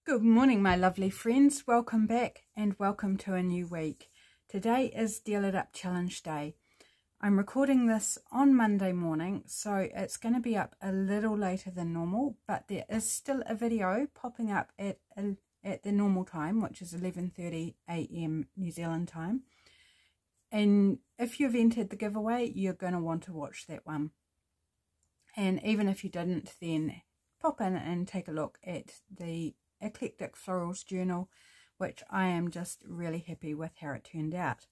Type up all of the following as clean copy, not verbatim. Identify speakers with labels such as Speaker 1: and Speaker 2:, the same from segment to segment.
Speaker 1: Good morning, my lovely friends. Welcome back and welcome to a new week. Today is Deal It Up Challenge Day. I'm recording this on Monday morning, so it's going to be up a little later than normal, but there is still a video popping up at the normal time, which is 11:30 AM New Zealand time. And if you've entered the giveaway, you're going to want to watch that one. And even if you didn't, then pop in and take a look at the Eclectic Florals Journal, which I am just really happy with how it turned out.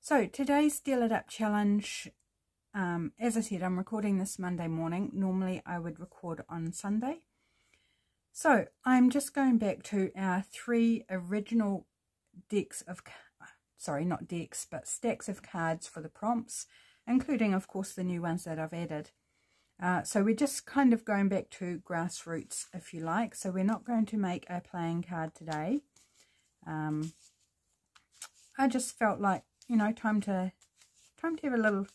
Speaker 1: So today's Deal It Up Challenge, as I said, I'm recording this Monday morning. Normally I would record on Sunday. So I'm just going back to our three original decks of, sorry, not decks, but stacks of cards for the prompts, including of course the new ones that I've added. So we're just kind of going back to grassroots, if you like. So we're not going to make a playing card today. I just felt like, you know, time to have a little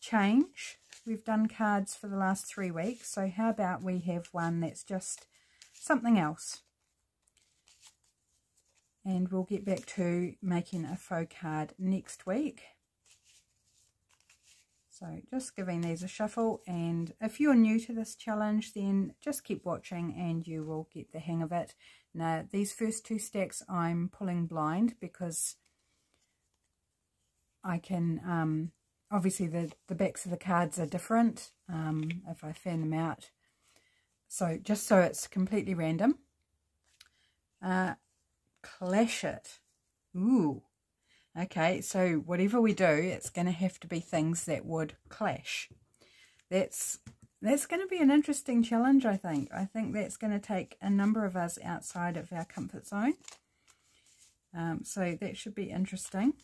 Speaker 1: change. We've done cards for the last 3 weeks, so how about we have one that's just something else. And we'll get back to making a faux card next week. So just giving these a shuffle, and if you're new to this challenge, then just keep watching and you will get the hang of it. Now, these first two stacks I'm pulling blind because I can, obviously the backs of the cards are different if I fan them out. So just so it's completely random. Clash it. Ooh. Okay, so whatever we do, it's going to have to be things that would clash. That's going to be an interesting challenge, I think. I think that's going to take a number of us outside of our comfort zone. So that should be interesting.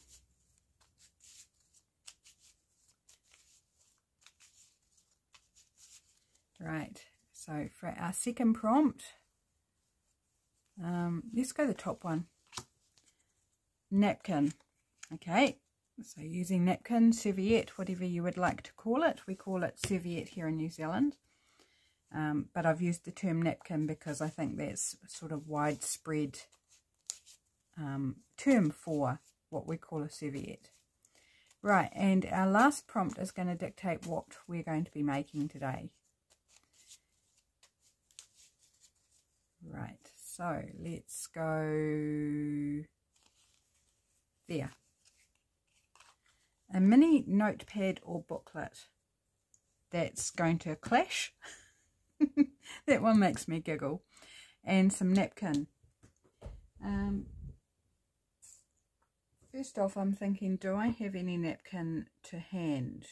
Speaker 1: Right, so for our second prompt, let's go the top one. Napkin. Okay, so using napkin, serviette, whatever you would like to call it. We call it serviette here in New Zealand. But I've used the term napkin because I think that's sort of widespread term for what we call a serviette. Right, and our last prompt is going to dictate what we're going to be making today. Right, so let's go there. A mini notepad or booklet that's going to clash. That one makes me giggle. And some napkin. First off, I'm thinking, do I have any napkin to hand?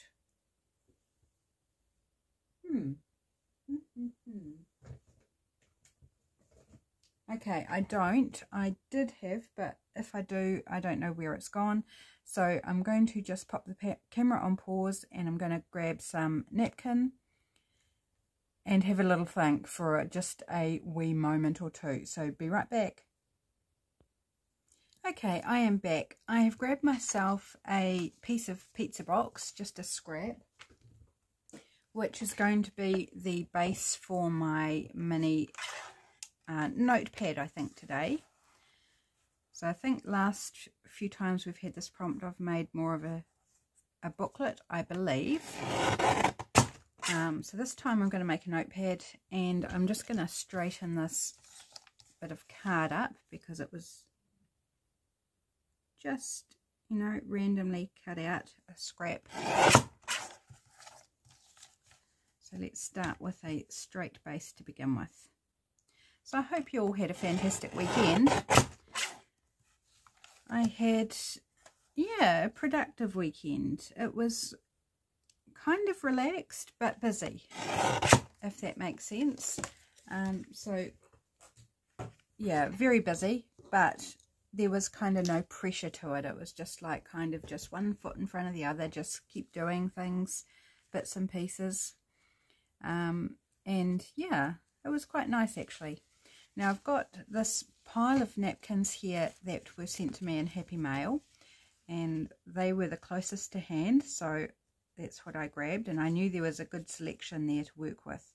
Speaker 1: Okay, I don't. I did have, but if I do, I don't know where it's gone. So I'm going to just pop the camera on pause and I'm going to grab some napkin and have a little think for just a wee moment or two. So be right back. Okay, I am back. I have grabbed myself a piece of pizza box, just a scrap, which is going to be the base for my mini notepad, I think, today. So I think last few times we've had this prompt, I've made more of a booklet, I believe. So this time I'm going to make a notepad, and I'm just going to straighten this bit of card up because it was just, you know, randomly cut out a scrap. So let's start with a straight base to begin with. So I hope you all had a fantastic weekend. I had, yeah, a productive weekend. It was kind of relaxed but busy, if that makes sense. So, yeah, very busy, but there was kind of no pressure to it. It was just like kind of just one foot in front of the other, just keep doing things, bits and pieces. And yeah, it was quite nice actually. Now I've got this pile of napkins here that were sent to me in Happy Mail, and they were the closest to hand, so that's what I grabbed, and I knew there was a good selection there to work with.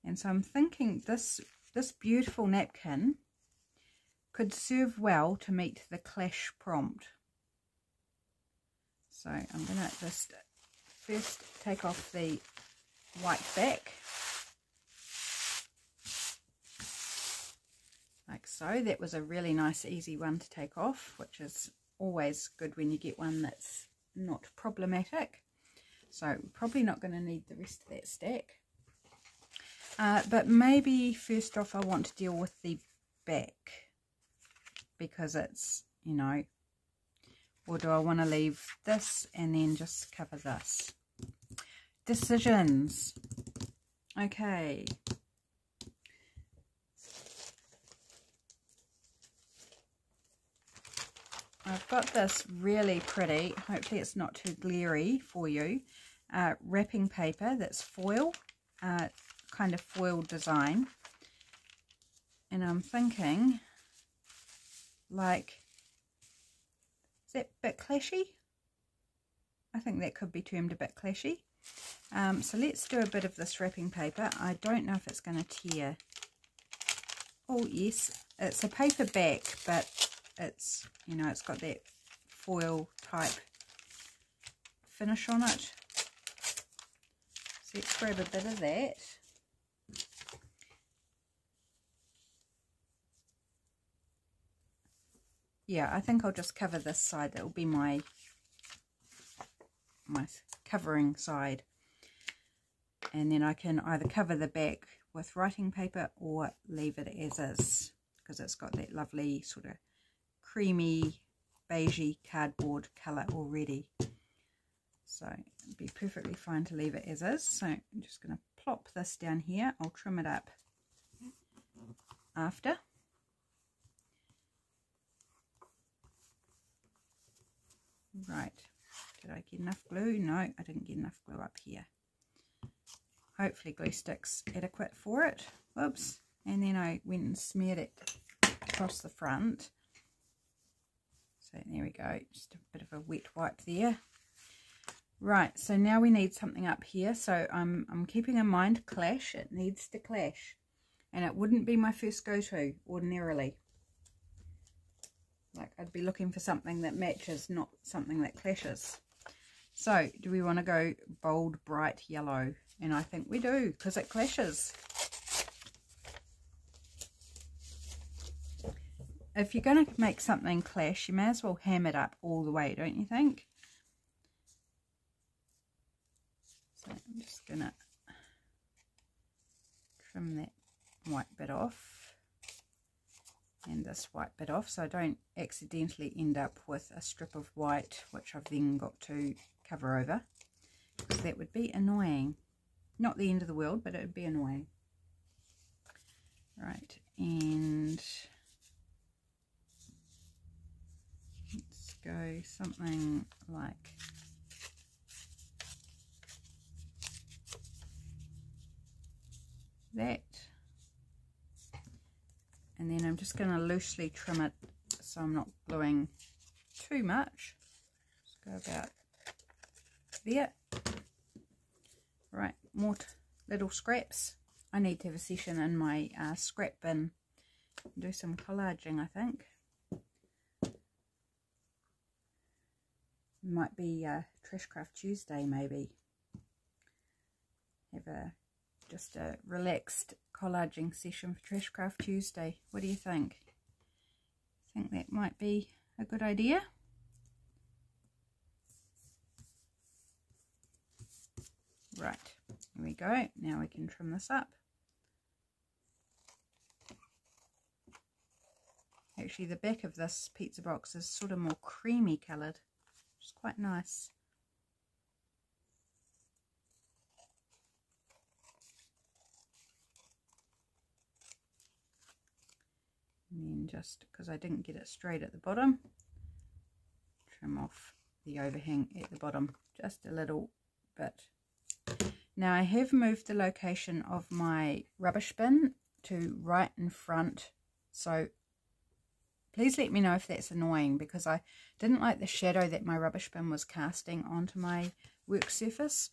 Speaker 1: And so I'm thinking this this beautiful napkin could serve well to meet the clash prompt. So I'm going to just first take off the white back, like so. That was a really nice easy one to take off, which is always good when you get one that's not problematic. So probably not going to need the rest of that stack, but maybe first off I want to deal with the back, because it's, you know, or do I want to leave this and then just cover this? Decisions. Okay. I've got this really pretty, hopefully it's not too glary for you, wrapping paper that's foil, kind of foil design. And I'm thinking, like, is that a bit clashy? I think that could be termed a bit clashy. So let's do a bit of this wrapping paper. I don't know if it's going to tear. Oh yes, it's a paper back, but it's, you know, it's got that foil type finish on it. So let's grab a bit of that. Yeah, I think I'll just cover this side. That will be my covering side. And then I can either cover the back with writing paper or leave it as is, because it's got that lovely sort of creamy beigey cardboard colour already. So it'd be perfectly fine to leave it as is. So I'm just going to plop this down here. I'll trim it up after. Right, did I get enough glue? No, I didn't get enough glue up here. Hopefully glue stick's adequate for it. Oops, and then I went and smeared it across the front. So there we go, just a bit of a wet wipe there. Right, so now we need something up here. So I'm keeping in mind clash, it needs to clash. And it wouldn't be my first go-to ordinarily. Like, I'd be looking for something that matches, not something that clashes. So, do we want to go bold, bright yellow? And I think we do, because it clashes. If you're going to make something clash, you may as well ham it up all the way, don't you think? So, I'm just going to trim that white bit off. And this white bit off, so I don't accidentally end up with a strip of white which I've then got to cover over, because that would be annoying. Not the end of the world, but it would be annoying. Right, and let's go something like that. And then I'm just going to loosely trim it so I'm not gluing too much. Just go about there. Right, more little scraps. I need to have a session in my scrap bin. Do some collaging, I think. Might be Trashcraft Tuesday, maybe. Have just a relaxed collaging session for Trashcraft Tuesday. What do you think? I think that might be a good idea. Right, here we go. Now we can trim this up. Actually, the back of this pizza box is sort of more creamy coloured, which is quite nice. And then just because I didn't get it straight at the bottom, trim off the overhang at the bottom just a little bit. Now I have moved the location of my rubbish bin to right in front, so please let me know if that's annoying, because I didn't like the shadow that my rubbish bin was casting onto my work surface,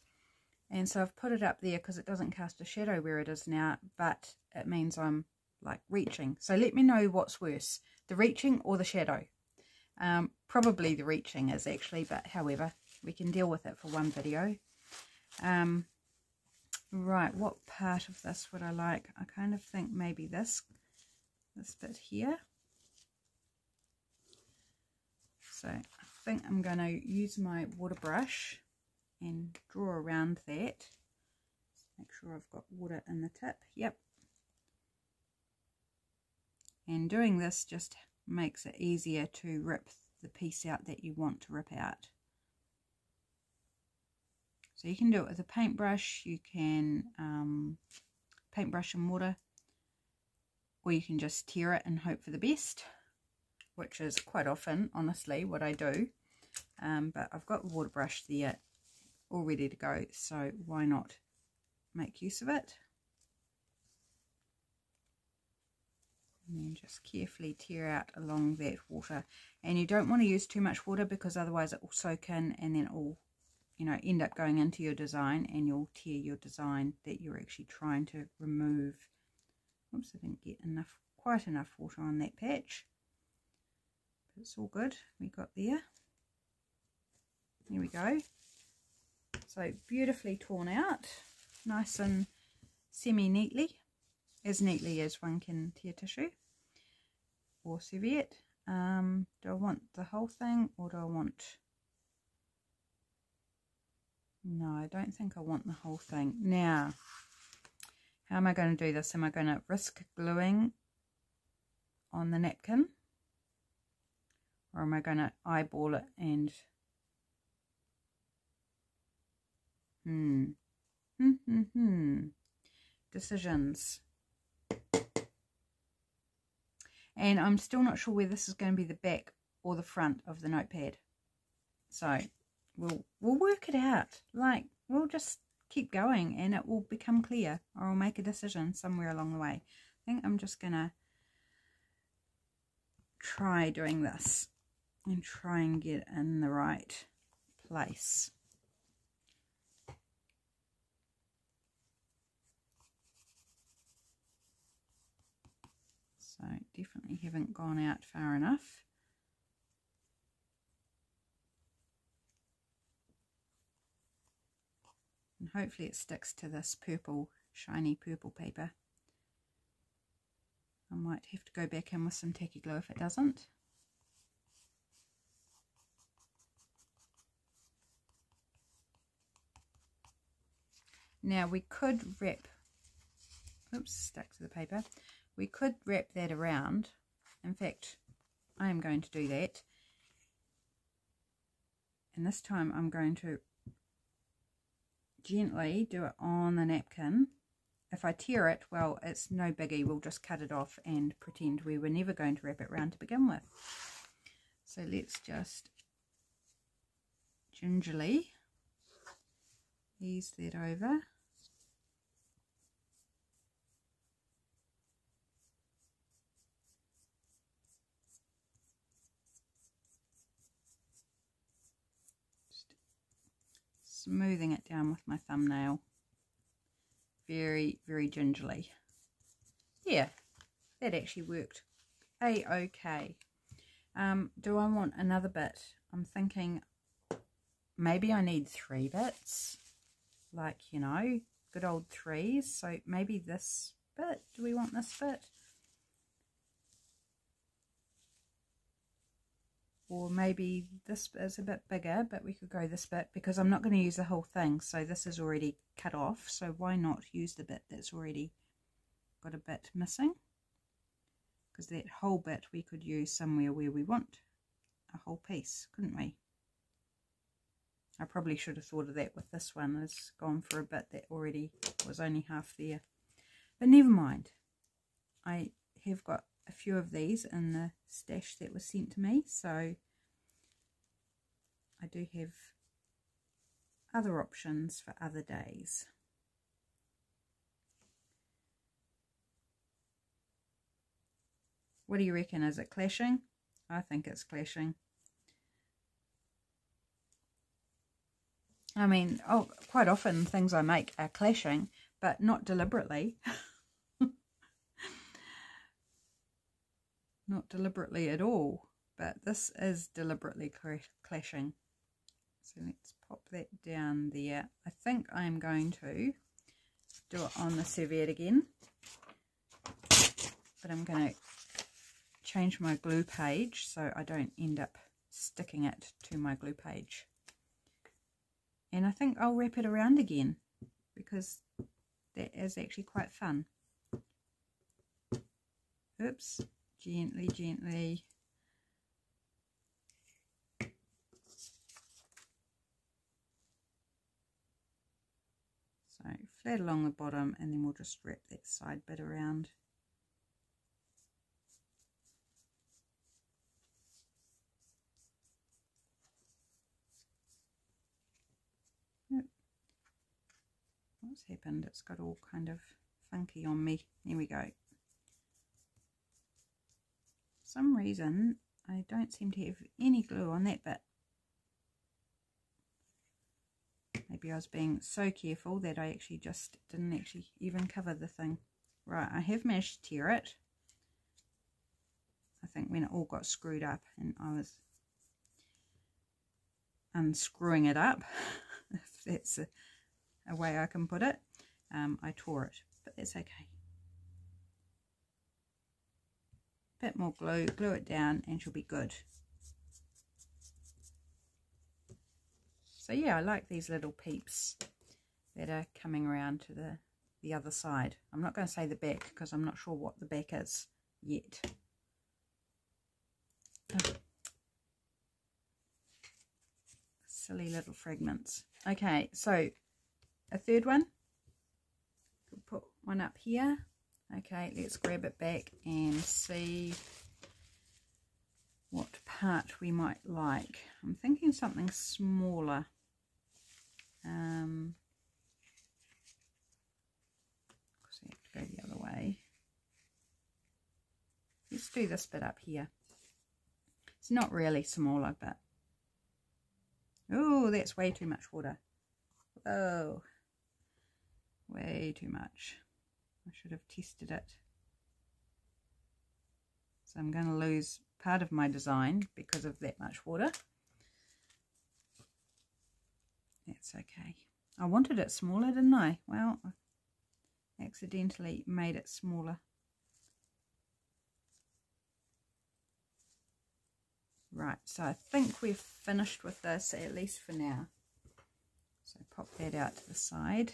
Speaker 1: and so I've put it up there because it doesn't cast a shadow where it is now, but it means I'm like reaching. So let me know what's worse, the reaching or the shadow. Probably the reaching is actually, but however, we can deal with it for one video. Right, what part of this would I like? I kind of think maybe this bit here. So I think I'm going to use my water brush and draw around that. Make sure I've got water in the tip. Yep. And doing this just makes it easier to rip the piece out that you want to rip out. So you can do it with a paintbrush, you can paintbrush and water, or you can just tear it and hope for the best, which is quite often, honestly, what I do. But I've got the water brush there all ready to go, so why not make use of it? And then just carefully tear out along that water. And you don't want to use too much water because otherwise it will soak in and then it will, you know, end up going into your design and you'll tear your design that you're actually trying to remove. Oops, I didn't get quite enough water on that patch. But it's all good. We got there. There we go. So beautifully torn out, nice and semi-neatly, as neatly as one can tear tissue or serviette. Do I want the whole thing or do I want... No, I don't think I want the whole thing. Now, how am I going to do this? Am I going to risk gluing on the napkin? Or am I going to eyeball it and... Decisions. And I'm still not sure whether this is going to be the back or the front of the notepad. So we'll work it out. Like, we'll just keep going and it will become clear, or I'll make a decision somewhere along the way. I think I'm just going to try doing this and try and get in the right place. So definitely haven't gone out far enough. And hopefully it sticks to this purple, shiny purple paper. I might have to go back in with some tacky glue if it doesn't. Now we could wrap, oops, stuck to the paper. We could wrap that around. In fact, I am going to do that. And this time I'm going to gently do it on the napkin. If I tear it, well, it's no biggie. We'll just cut it off and pretend we were never going to wrap it around to begin with. So let's just gingerly ease that over. Smoothing it down with my thumbnail very, very gingerly. Yeah, that actually worked a-okay. Do I want another bit? I'm thinking maybe I need 3 bits, like, you know, good old 3s. So maybe this bit. Do we want this bit? Or maybe this is a bit bigger, but we could go this bit because I'm not going to use the whole thing. So this is already cut off. So why not use the bit that's already got a bit missing? Because that whole bit we could use somewhere where we want a whole piece, couldn't we? I probably should have thought of that with this one. It's gone for a bit that already was only half there. But never mind. I have got a few of these in the stash that was sent to me, so I do have other options for other days. What do you reckon? Is it clashing? I think it's clashing. I mean, quite often things I make are clashing, but not deliberately. Not deliberately at all, but this is deliberately clashing. So let's pop that down there. I think I'm going to do it on the serviette again, but I'm going to change my glue page so I don't end up sticking it to my glue page. And I think I'll wrap it around again because that is actually quite fun. Oops, gently, gently. So flat along the bottom, and then we'll just wrap that side bit around. Yep. What's happened? It's got all kind of funky on me. There we go. For some reason I don't seem to have any glue on that bit. Maybe I was being so careful that I actually just didn't actually even cover the thing. Right, I have managed to tear it. I think when it all got screwed up and I was unscrewing it up, if that's a way I can put it, I tore it, but that's okay. Bit more glue, glue it down and she'll be good. So yeah, I like these little peeps that are coming around to the other side. I'm not going to say the back because I'm not sure what the back is yet. Oh. Silly little fragments. Okay, so a third one. We'll put one up here. Okay, let's grab it back and see what part we might like. I'm thinking something smaller. Because I have to go the other way. Let's do this bit up here. It's not really smaller, but oh, that's way too much water. Oh, way too much. I should have tested it. So I'm going to lose part of my design because of that much water. That's okay. I wanted it smaller, didn't I? Well, I accidentally made it smaller. Right, so I think we've finished with this, at least for now. So pop that out to the side.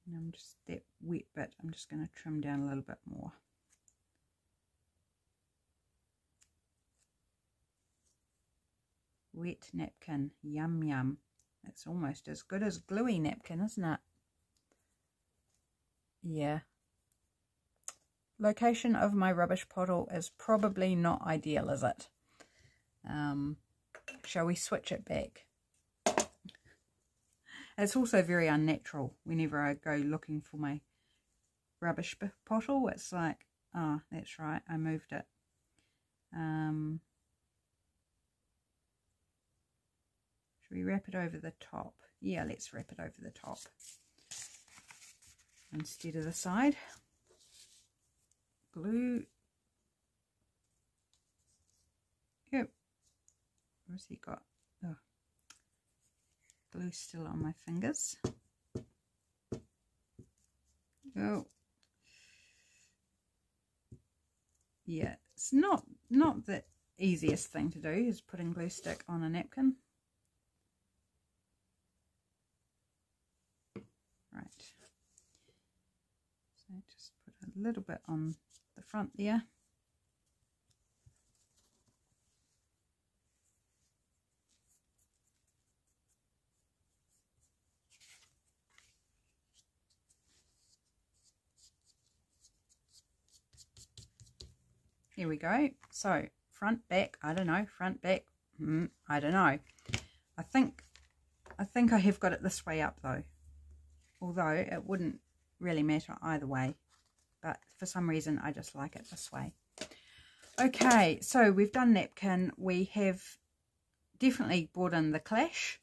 Speaker 1: And I'm just, that wet bit, I'm just going to trim down a little bit more. Wet napkin, yum yum. It's almost as good as gluey napkin, isn't it? Yeah. Location of my rubbish bottle is probably not ideal, is it? Shall we switch it back? It's also very unnatural whenever I go looking for my rubbish bottle. It's like, oh, that's right, I moved it. Should we wrap it over the top? Yeah, let's wrap it over the top instead of the side. Glue. Yep. Where's he got? Oh. Glue still on my fingers. Oh. Yeah, it's not the easiest thing to do is putting glue stick on a napkin. Right. So just put a little bit on the front there. Here we go. So front, back, I don't know. Front, back, I don't know. I think I have got it this way up though. Although it wouldn't really matter either way. But for some reason I just like it this way. Okay, so we've done napkin. We have definitely brought in the clash.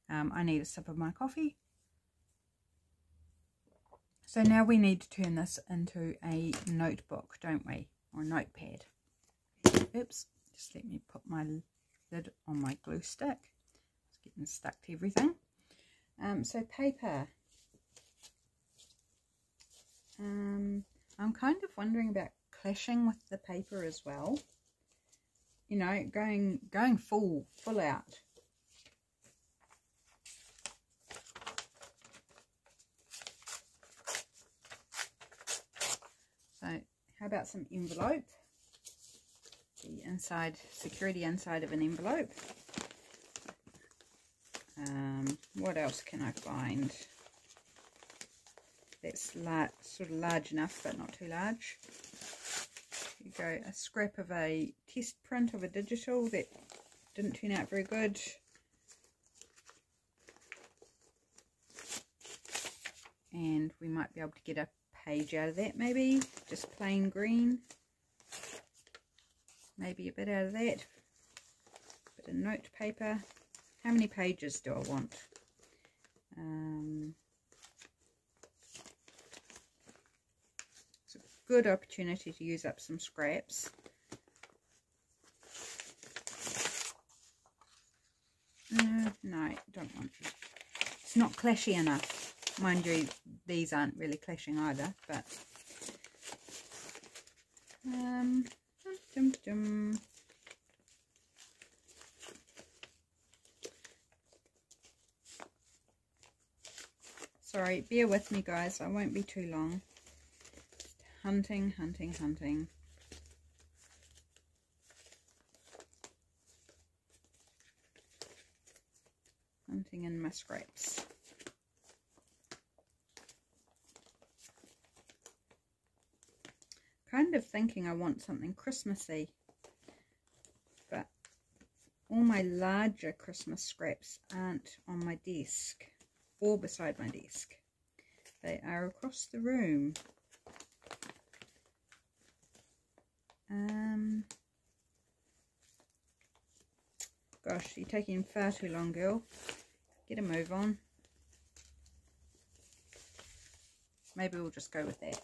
Speaker 1: I need a sip of my coffee. So now we need to turn this into a notebook, don't we? or notepad. Oops, just let me put my lid on my glue stick. It's getting stuck to everything. So paper. I'm kind of wondering about clashing with the paper as well. You know, going full out. So how about some envelope? The inside, security inside of an envelope. What else can I find that's sort of large enough but not too large? Here you go, a scrap of a test print of a digital that didn't turn out very good. And we might be able to get a page out of that, maybe just plain green. Maybe a bit out of that. Bit of note paper. How many pages do I want? It's a good opportunity to use up some scraps. No, don't want to. It's not clashy enough. Mind you, these aren't really clashing either, but sorry, bear with me guys, I won't be too long. Just hunting. Hunting in my scraps. Kind of thinking I want something Christmassy, but all my larger Christmas scraps aren't on my desk or beside my desk. They are across the room. Gosh, you're taking far too long, girl. Get a move on. Maybe we'll just go with that.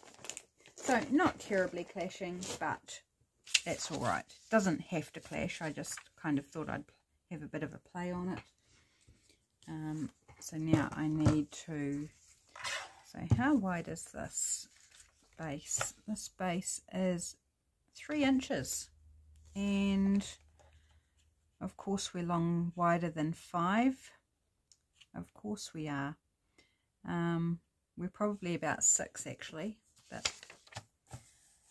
Speaker 1: So, not terribly clashing, but that's alright. Doesn't have to clash. I just kind of thought I'd have a bit of a play on it. So now I need to... So how wide is this base? This base is 3 inches. And, of course, we're wider than 5. Of course we are. We're probably about 6, actually. But...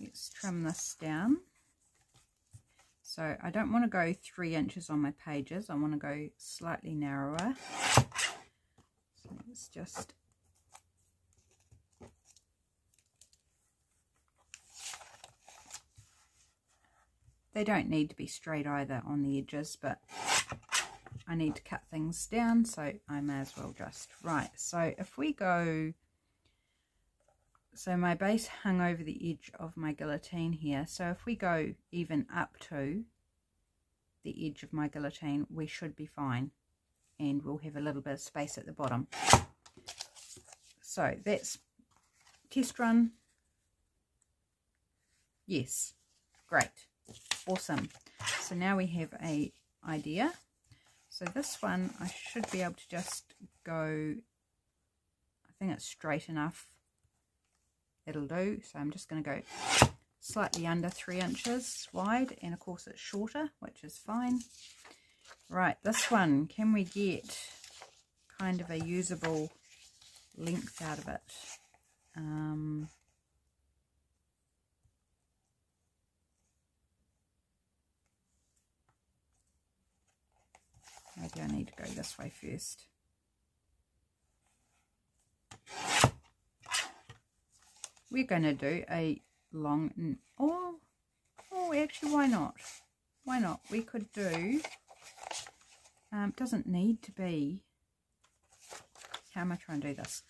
Speaker 1: let's trim this down. So I don't want to go 3 inches on my pages. I want to go slightly narrower. So let's just... they don't need to be straight either on the edges, but I need to cut things down, so I may as well just... right, so if we go... so my base hung over the edge of my guillotine here. So if we go even up to the edge of my guillotine, we should be fine. And we'll have a little bit of space at the bottom. So that's test run. Yes, great, awesome. So now we have a idea. So this one, I should be able to just go, I think it's straight enough. It'll do. So I'm just going to go slightly under 3 inches wide, and of course it's shorter, which is fine. Right, this one, can we get kind of a usable length out of it? Maybe I need to go this way first. We're going to do a long, oh, actually, why not? Why not? We could do, doesn't need to be, how am I trying to do this?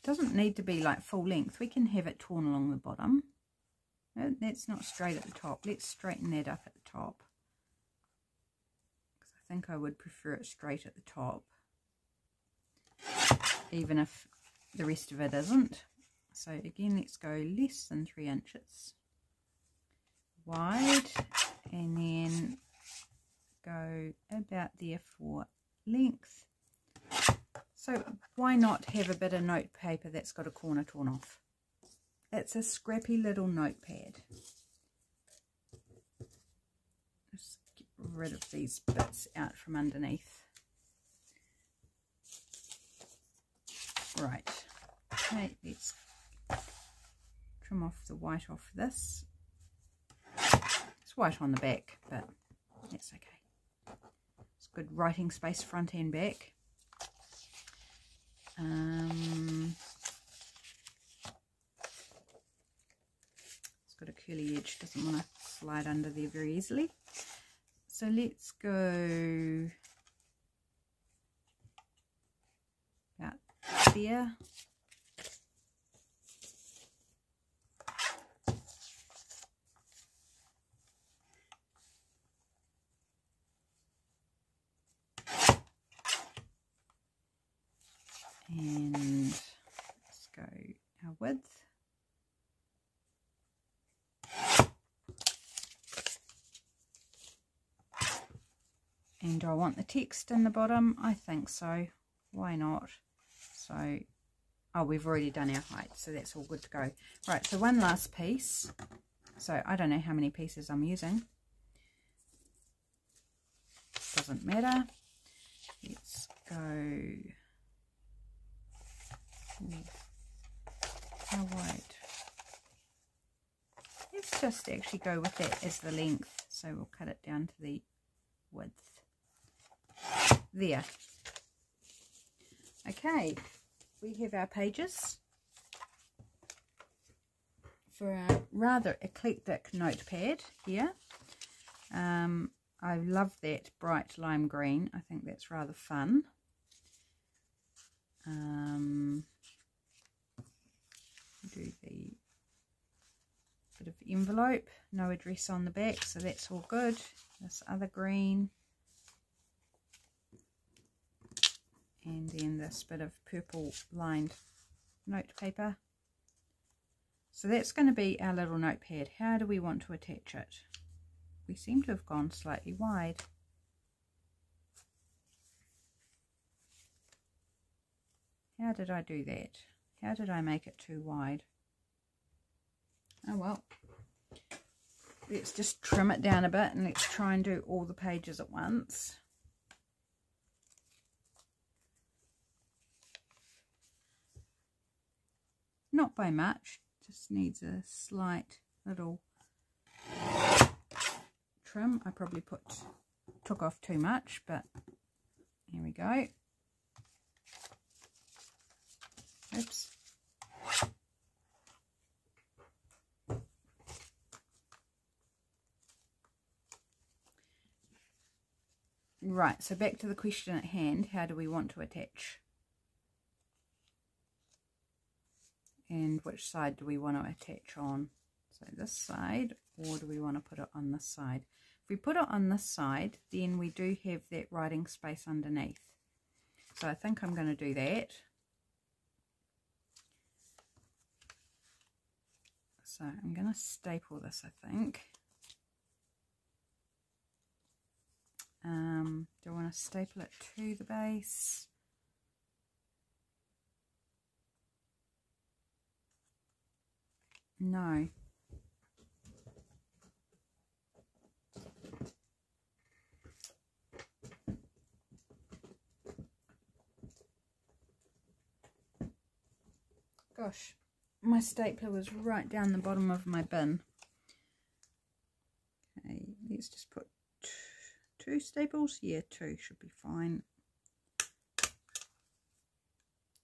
Speaker 1: Doesn't need to be like full length. We can have it torn along the bottom. That's not straight at the top. Let's straighten that up at the top. Because I think I would prefer it straight at the top. Even if the rest of it isn't. So again, let's go less than 3 inches. wide, and then go about there for length. So why not have a bit of note paper that's got a corner torn off? It's a scrappy little notepad. Just get rid of these bits out from underneath. Right, okay, let's trim off the white off this. It's white on the back, but that's okay. It's good writing space front and back. It's got a curly edge, doesn't want to slide under there very easily. So let's go about there. And let's go our width. And do I want the text in the bottom? I think so. Why not? So, oh, we've already done our height, so that's all good to go. Right, so one last piece. So I don't know how many pieces I'm using. Doesn't matter. Let's go. How wide? Let's just actually go with that as the length. So we'll cut it down to the width. There. Okay, we have our pages for our rather eclectic notepad here. I love that bright lime green. I think that's rather fun. Do the bit of envelope, no address on the back, so that's all good. This other green, and then this bit of purple lined note paper. So that's going to be our little notepad. How do we want to attach it? We seem to have gone slightly wide. How did I do that? How did I make it too wide? Oh well. Let's just trim it down a bit and let's try and do all the pages at once. Not by much, just needs a slight little trim. I probably took off too much, but here we go. Oops. Right, so back to the question at hand, how do we want to attach? And which side do we want to attach on? So this side, or do we want to put it on this side? If we put it on this side, then we do have that writing space underneath. So I think I'm going to do that. So I'm going to staple this, I think. Do I want to staple it to the base? No. Gosh, my stapler was right down the bottom of my bin. Okay, let's just put two staples. Yeah, two should be fine.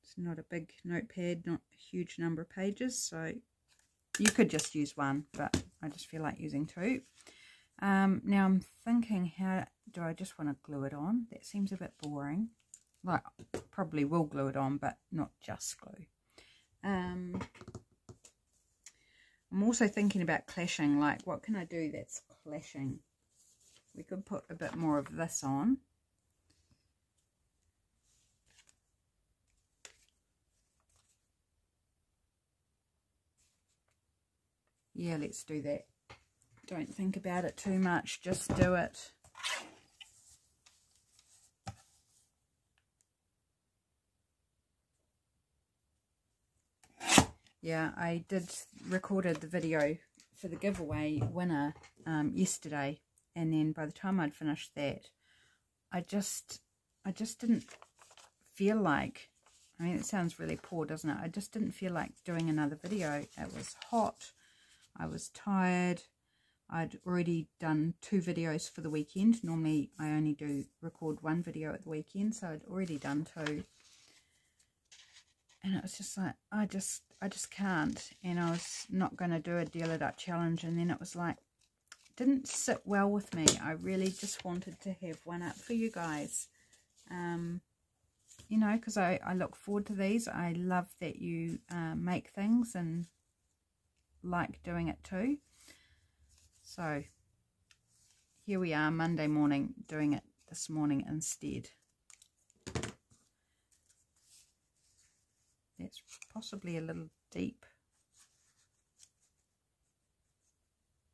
Speaker 1: It's not a big notepad, not a huge number of pages, so you could just use one, but I just feel like using two. Now I'm thinking, how do I just want to glue it on? That seems a bit boring. Like, probably will glue it on, but not just glue. I'm also thinking about clashing, like what can I do that's clashing? We could put a bit more of this on. Yeah, let's do that. Don't think about it too much, just do it. Yeah, I recorded the video for the giveaway winner yesterday, and then by the time I'd finished that, I just didn't feel like, I mean, it sounds really poor, doesn't it? I just didn't feel like doing another video. It was hot, I was tired, I'd already done 2 videos for the weekend. Normally I only record 1 video at the weekend, so I'd already done 2. And it was just like, I just can't. And I was not going to do a Deal It Up challenge. And then it was like, didn't sit well with me. I really just wanted to have one up for you guys. You know, because I look forward to these. I love that you make things and like doing it too. So here we are, Monday morning, doing it this morning instead. That's possibly a little deep.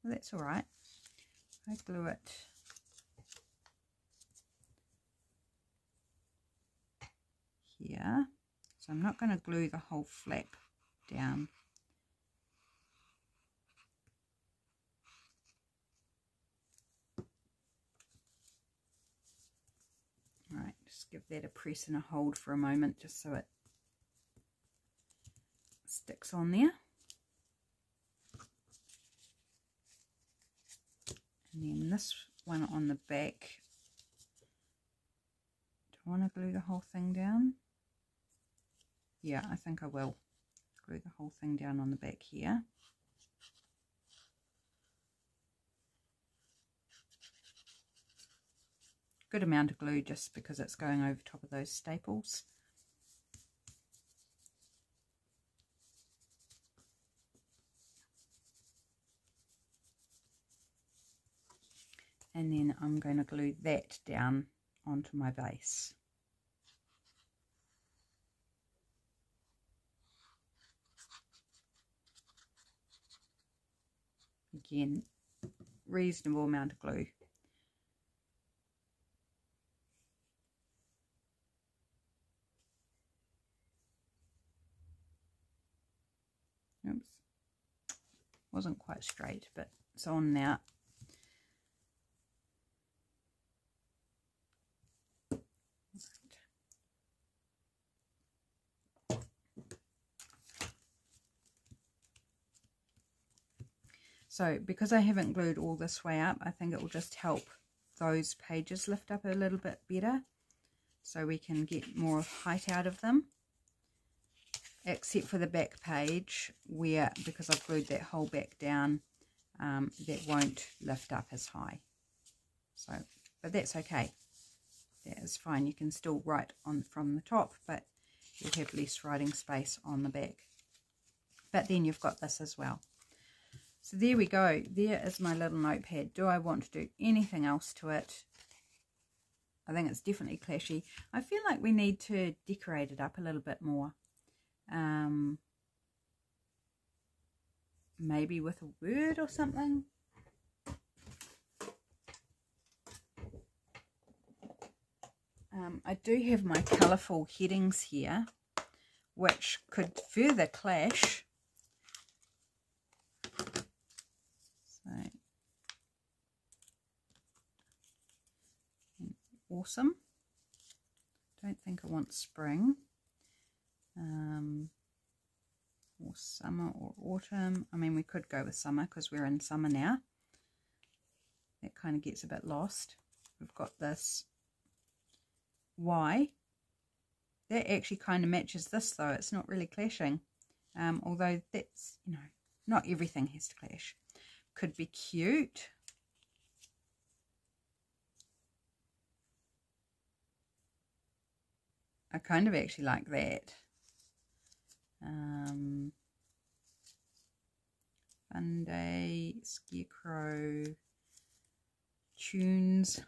Speaker 1: Well, that's all right. I glue it here. So I'm not going to glue the whole flap down. All right, just give that a press and a hold for a moment, just so it sticks on there. And then this one on the back, do I want to glue the whole thing down? Yeah, I think I will glue the whole thing down on the back here. Good amount of glue just because it's going over top of those staples. And then I'm going to glue that down onto my base. Again, reasonable amount of glue. Oops, wasn't quite straight, but it's on now. So because I haven't glued all this way up, I think it will just help those pages lift up a little bit better, so we can get more height out of them. Except for the back page, where, because I've glued that whole back down, that won't lift up as high. So, but that's okay. That is fine. You can still write on from the top, but you'll have less writing space on the back. But then you've got this as well. So there we go. There is my little notepad. Do I want to do anything else to it? I think it's definitely clashy. I feel like we need to decorate it up a little bit more. Maybe with a word or something. I do have my colourful headings here, which could further clash. So, awesome. Don't think I want spring. Or summer or autumn. I mean, we could go with summer because we're in summer now. That kind of gets a bit lost. We've got this Y. That actually kind of matches this though. It's not really clashing. Although that's, you know, not everything has to clash. Could be cute. I kind of actually like that. Fun day, scarecrow, tunes,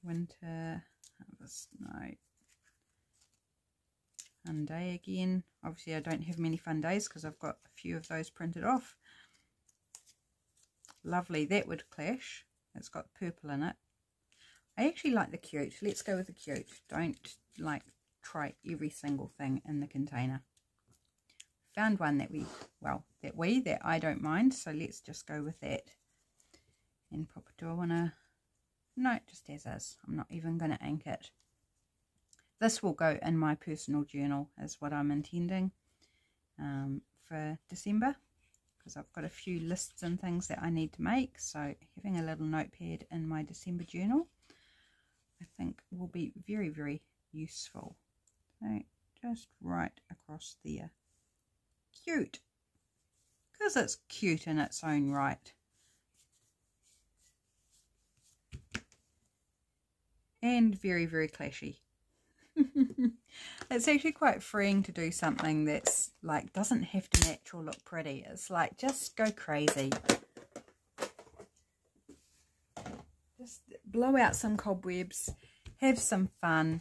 Speaker 1: winter, harvest, no. Fun day again. Obviously I don't have many fun days because I've got a few of those printed off. Lovely, that would clash. It's got purple in it. I actually like the cute. Let's go with the cute. Don't like try every single thing in the container. Found one that that I don't mind, so let's just go with that. And do I want to, no, just as is. I'm not even going to ink it. This will go in my personal journal is what I'm intending for December, because I've got a few lists and things that I need to make, so having a little notepad in my December journal I think will be very, very useful. So just right across there. Cute, because it's cute in its own right. And very, very clashy. It's actually quite freeing to do something that's like doesn't have to match or look pretty. It's like just go crazy. Just blow out some cobwebs, have some fun.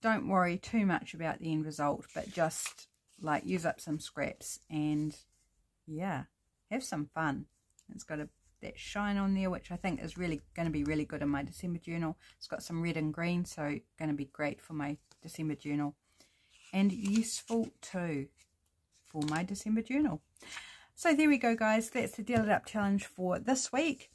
Speaker 1: Don't worry too much about the end result, but just like use up some scraps and yeah, have some fun. It's got that shine on there, which I think is really going to be really good in my December journal. It's got some red and green, so going to be great for my December journal and useful too for my December journal. So there we go, guys. That's the Deal It Up challenge for this week.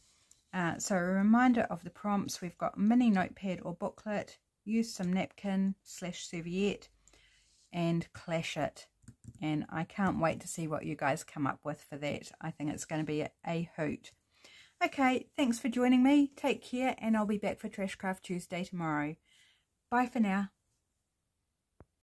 Speaker 1: So a reminder of the prompts. We've got mini notepad or booklet, use some napkin / serviette and clash it. And I can't wait to see what you guys come up with for that. I think it's going to be a hoot. Okay, thanks for joining me. Take care, and I'll be back for Trashcraft Tuesday tomorrow. Bye for now.